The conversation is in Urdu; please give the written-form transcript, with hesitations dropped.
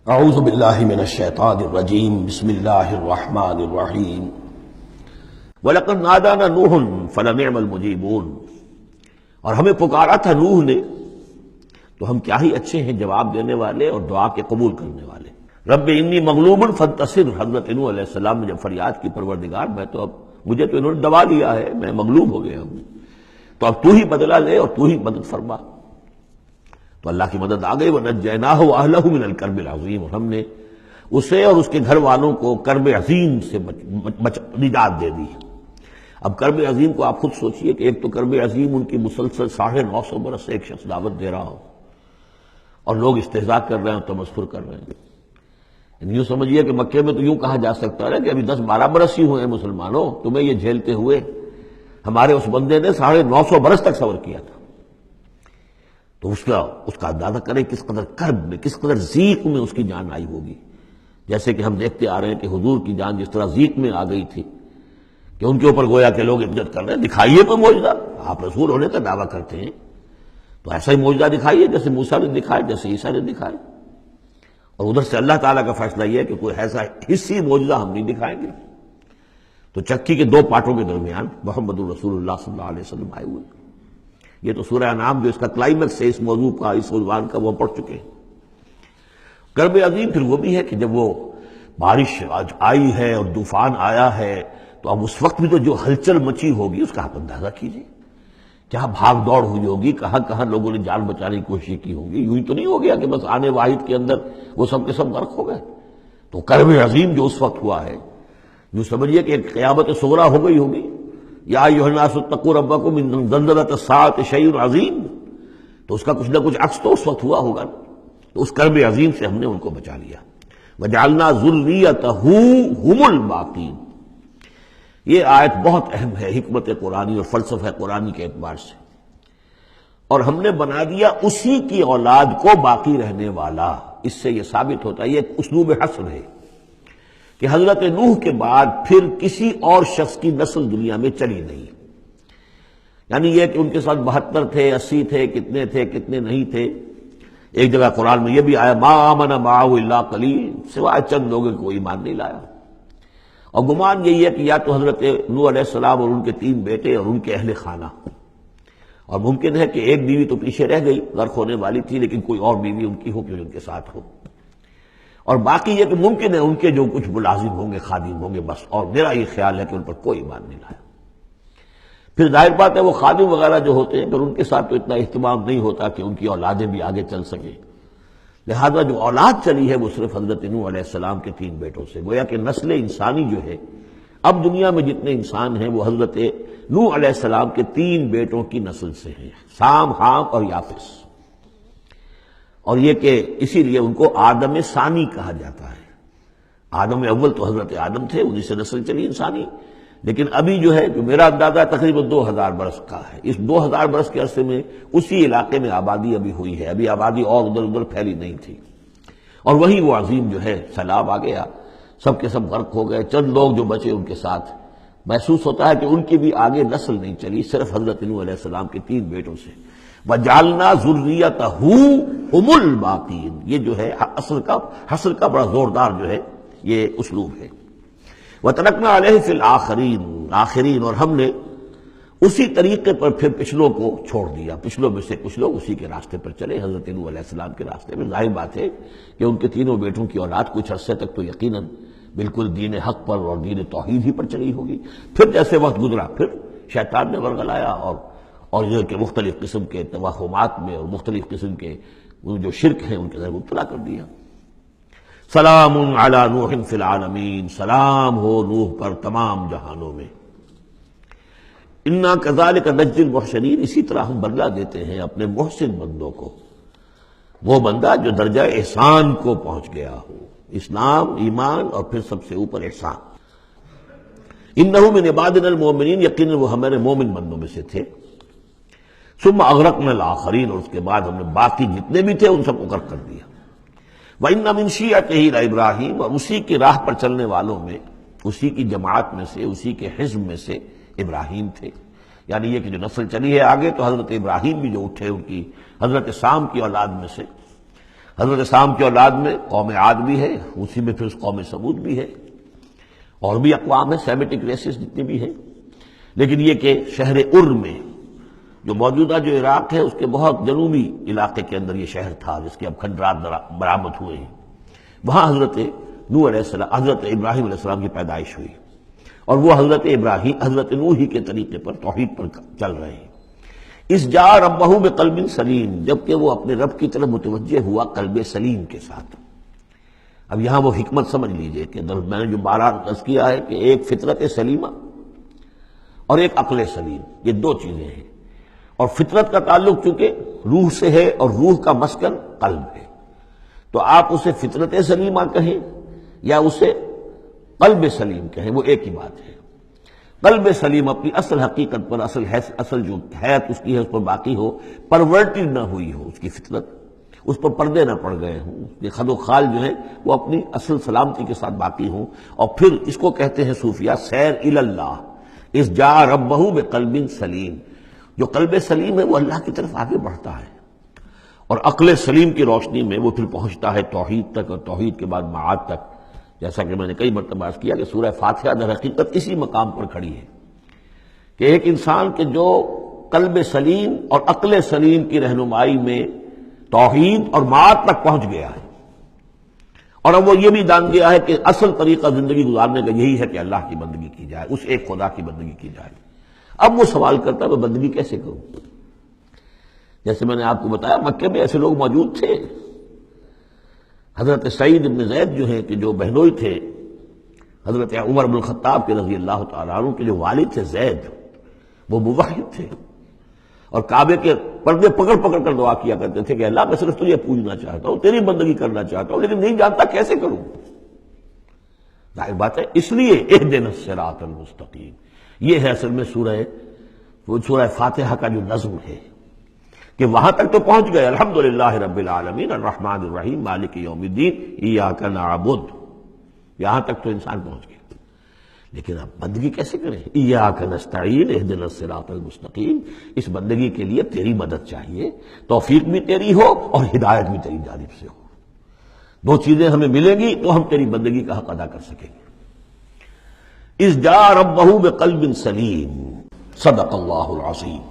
اعوذ باللہ من الشیطان الرجیم بسم اللہ الرحمن الرحیم وَلَقَدْ نَادَانَا نُوحٌ فَلَنِعْمَ الْمُجِيبُونَ، اور ہمیں پکارا تھا نوح نے تو ہم کیا ہی اچھے ہیں جواب دینے والے اور دعا کے قبول کرنے والے۔ رب انی مغلوب فانتصر، حضرت نوح علیہ السلام نے جب فریاد کی پروردگار میں تو اب مجھے تو انہوں نے دبا دیا ہے، میں مغلوب ہو گیا ہوں، تو اب تو ہی بدلہ لے اور تو ہی مدد فرما۔ تو اللہ کی مدد آ گئی، وَنَجَّيْنَاهُ وَأَهْلَهُ مِنَ الْكَرْبِ الْعَظِيمِ، اور ہم نے اسے اور اس کے گھر والوں کو کرب عظیم سے نجات دے دی۔ اب کرب عظیم کو آپ خود سوچئے کہ ایک تو کرب عظیم ان کی مسلسل 950 برس سے ایک شخص دعوت دے رہا ہو اور لوگ استہزاء کر رہے ہیں اور تمسخر کر رہے ہیں۔ یوں سمجھیے کہ مکے میں تو یوں کہا جا سکتا ہے کہ ابھی 10-12 برس ہی ہوئے ہیں مسلمانوں تمہیں یہ جھیلتے ہوئے، ہمارے اس بندے نے 950 برس تک صبر کیا تھا۔ تو اس کا اندازہ کریں کس قدر کرب میں، کس قدر ضیق میں اس کی جان آئی ہوگی، جیسے کہ ہم دیکھتے آ رہے ہیں کہ حضور کی جان جس طرح ضیق میں آ گئی تھی کہ ان کے اوپر گویا کہ لوگ عزت کر رہے ہیں، دکھائیے کوئی معجزہ، آپ رسول ہونے کا دعویٰ کرتے ہیں تو ایسا ہی معجزہ دکھائیے جیسے موسیٰ نے دکھائے، جیسے عیسیٰ نے دکھائے۔ اور ادھر سے اللہ تعالیٰ کا فیصلہ یہ ہے کہ کوئی ایسا حصی معجزہ ہم نہیں دکھائیں گے۔ تو چکی کے دو پارٹوں کے درمیان محمد الرسول اللہ صلی اللہ علیہ وسلم آئے ہوئے۔ یہ تو سورہ انعام جو اس کا کلائمیکس ہے اس موضوع کا، اس عنوان کا، وہ پڑھ چکے ہیں۔ کرب عظیم پھر وہ بھی ہے کہ جب وہ بارش آئی ہے اور طوفان آیا ہے تو اب اس وقت بھی تو جو ہلچل مچی ہوگی اس کا آپ اندازہ کیجیے، کیا بھاگ دوڑ ہوئی ہوگی، کہاں کہاں لوگوں نے جان بچانے کی کوشش کی ہوگی۔ یوں ہی تو نہیں ہو گیا کہ بس آنے واحد کے اندر وہ سب کے سب غرق ہو گئے۔ تو کرب عظیم جو اس وقت ہوا ہے، یوں سمجھیے کہ ایک قیامت صغریٰ ہو گئی ہوگی۔ یا ایھا الناس اتقوا ربکم ان زلزلۃ الساعۃ شیء عظیم، تو اس کا کچھ نہ کچھ عکس تو اس وقت ہوا ہوگا۔ تو اس کرب عظیم سے ہم نے ان کو بچا لیا۔ وجعلنا ذریتہ هم الباقین، یہ آیت بہت اہم ہے حکمت قرآنی اور فلسفہ قرآنی کے اعتبار سے۔ اور ہم نے بنا دیا اسی کی اولاد کو باقی رہنے والا۔ اس سے یہ ثابت ہوتا ہے، یہ ایک اسلوب حصر ہے کہ حضرت نوح کے بعد پھر کسی اور شخص کی نسل دنیا میں چلی نہیں۔ یعنی یہ کہ ان کے ساتھ 72 تھے، 80 تھے، کتنے نہیں تھے۔ ایک جگہ قرآن میں یہ بھی آیا ما آمن معہ الا قلیل، سوائے چند لوگوں کو ایمان نہیں لایا۔ اور گمان یہی ہے کہ یا تو حضرت نوح علیہ السلام اور ان کے 3 بیٹے اور ان کے اہل خانہ، اور ممکن ہے کہ ایک بیوی تو پیچھے رہ گئی، غرق ہونے والی تھی، لیکن کوئی اور بیوی ان کی ہو کہ ان کے ساتھ ہو، اور باقی یہ کہ ممکن ہے ان کے جو کچھ ملازم ہوں گے، خادم ہوں گے، بس۔ اور میرا یہ خیال ہے کہ ان پر کوئی ایمان نہیں لایا۔ پھر ظاہر بات ہے وہ خادم وغیرہ جو ہوتے ہیں پھر ان کے ساتھ تو اتنا اہتمام نہیں ہوتا کہ ان کی اولادیں بھی آگے چل سکیں، لہذا جو اولاد چلی ہے وہ صرف حضرت نوح علیہ السلام کے 3 بیٹوں سے۔ گویا کہ نسل انسانی جو ہے اب دنیا میں جتنے انسان ہیں وہ حضرت نوح علیہ السلام کے 3 بیٹوں کی نسل سے ہیں، سام، حام اور یافس۔ اور یہ کہ اسی لیے ان کو آدم ثانی کہا جاتا ہے۔ آدم اول تو حضرت آدم تھے، انہی سے نسل چلی انسانی، لیکن ابھی جو ہے جو میرا اندازہ تقریباً 2000 برس کا ہے، اس 2000 برس کے عرصے میں اسی علاقے میں آبادی ابھی ہوئی ہے، ابھی آبادی اور ادھر ادھر پھیلی نہیں تھی۔ اور وہی وہ عظیم جو ہے سیلاب آ گیا، سب کے سب غرق ہو گئے، چند لوگ جو بچے ان کے ساتھ۔ محسوس ہوتا ہے کہ ان کی بھی آگے نسل نہیں چلی، صرف حضرت نوح علیہ السلام کے 3 بیٹوں سے۔ وَجَعَلْنَا ذُرِّيَّتَهُ هُمُ الْبَاقِينَ، یہ جو ہے حصر کا بڑا زوردار جو ہے یہ اسلوب ہے۔ وَتَرَكْنَا عَلَيْهِ فِي الْآخِرِينَ، آخرین، اور ہم نے اسی طریقے پر پھر پچھلوں کو چھوڑ دیا، پچھلوں میں سے کچھ لوگ اسی کے راستے پر چلے، حضرت نوح علیہ السلام کے راستے میں۔ ظاہر بات ہے کہ ان کے 3 بیٹوں کی اولاد کچھ عرصے تک تو یقیناً بالکل دین حق پر اور دین توحید ہی پر چلی ہوگی۔ پھر جیسے وقت گزرا پھر شیطان نے ورغلایا اور یہ کہ مختلف قسم کے توہمات میں اور مختلف قسم کے جو شرک ہیں ان کے اندر مبتلا کر دیا۔ سلام علی نوح فی العالمین، سلام ہو نوح پر تمام جہانوں میں۔ انا کذالک نجزی المحسنین، اسی طرح ہم بدلہ دیتے ہیں اپنے محسن بندوں کو، وہ بندہ جو درجہ احسان کو پہنچ گیا ہو، اسلام، ایمان اور پھر سب سے اوپر احسان۔ انہ من عبادنا المؤمنین، یقیناً وہ ہمارے مومن بندوں میں سے تھے۔ ثم اغرقنا الآخرین، اور اس کے بعد ہم نے باقی جتنے بھی تھے ان سب کو غرق کر دیا۔ وَإِنَّ مِن شِيعَتِهِ لَإِبْرَاهِيمَ، اور اسی کی راہ پر چلنے والوں میں، اسی کی جماعت میں سے، اسی کے حزب میں سے ابراہیم تھے۔ یعنی یہ کہ جو نسل چلی ہے آگے تو حضرت ابراہیم بھی جو اٹھے ان کی حضرت سام کی اولاد میں سے۔ حضرت سام کی اولاد میں قوم عاد بھی ہے، اسی میں پھر قوم سمود بھی ہے، اور بھی اقوام ہیں سیمیٹک ریسز جتنے بھی ہیں، لیکن یہ کہ شہر ار میں جو موجودہ جو عراق ہے اس کے بہت جنوبی علاقے کے اندر یہ شہر تھا جس کے اب کھنڈرات برآمد ہوئے ہیں، وہاں حضرت نوح علیہ السلام، حضرت ابراہیم علیہ السلام کی پیدائش ہوئی، اور وہ حضرت نوح ہی کے طریقے پر توحید پر چل رہے ہیں۔ اس جا ربہ بقلب سلیم، جبکہ وہ اپنے رب کی طرف متوجہ ہوا قلب سلیم کے ساتھ۔ اب یہاں وہ حکمت سمجھ لیجئے کہ میں نے جو بارہ عرض کیا ہے کہ ایک فطرت سلیمہ اور ایک عقل سلیم، یہ دو چیزیں ہیں، اور فطرت کا تعلق چونکہ روح سے ہے اور روح کا مسکن قلب ہے، تو آپ اسے فطرت سلیمہ کہیں یا اسے قلب سلیم کہیں، وہ ایک ہی بات ہے۔ قلب سلیم اپنی اصل حقیقت پر، اصل جو حیات اس کی ہے اس پر باقی ہو، پرورٹڈ نہ ہوئی ہو اس کی فطرت، اس پر پردے نہ پڑ گئے ہوں، یہ خد و خال جو ہے وہ اپنی اصل سلامتی کے ساتھ باقی ہوں، اور پھر اس کو کہتے ہیں صوفیہ سیر الی اللہ، اس جا ربہ بقلب سلیم، جو قلب سلیم ہے وہ اللہ کی طرف آگے بڑھتا ہے، اور عقل سلیم کی روشنی میں وہ پھر پہنچتا ہے توحید تک، اور توحید کے بعد معاد تک، جیسا کہ میں نے کئی مرتبہ عرض کیا کہ سورہ فاتحہ در حقیقت اسی مقام پر کھڑی ہے کہ ایک انسان کے جو قلب سلیم اور عقل سلیم کی رہنمائی میں توحید اور معاد تک پہنچ گیا ہے، اور اب وہ یہ بھی جان گیا ہے کہ اصل طریقہ زندگی گزارنے کا یہی ہے کہ اللہ کی بندگی کی جائے، اس ایک خدا کی بندگی کی جائے۔ اب وہ سوال کرتا ہے میں بندگی کیسے کروں؟ جیسے میں نے آپ کو بتایا مکے میں ایسے لوگ موجود تھے، حضرت سعید بن زید جو ہیں کہ جو بہنوئی تھے حضرت عمر بن الخطاب کے رضی اللہ تعالیٰ عنہ کے جو والد تھے زید، وہ موحد تھے، اور کعبے کے پردے پکڑ پکڑ کر دعا کیا کرتے تھے کہ اللہ میں صرف تجھے پوجنا چاہتا ہوں، تیری بندگی کرنا چاہتا ہوں، لیکن نہیں جانتا کیسے کروں۔ ظاہر بات ہے، اس لیے اہدنا الصراط المستقیم، یہ ہے اصل میں سورہ فاتحہ کا جو نظم ہے کہ وہاں تک تو پہنچ گئے، الحمدللہ رب العالمین الرحمن الرحیم مالک یوم الدین ایاک نعبد، یہاں تک تو انسان پہنچ گیا، لیکن اب بندگی کیسے کریں؟ ایاک نستعین اہدنا الصراط المستقیم، اس بندگی کے لیے تیری مدد چاہیے، توفیق بھی تیری ہو اور ہدایت بھی تیری جانب سے ہو، دو چیزیں ہمیں ملیں گی تو ہم تیری بندگی کا حق ادا کر سکیں گے۔ اذ جاء ربہ بقلب سلیم، صدق اللہ العظیم۔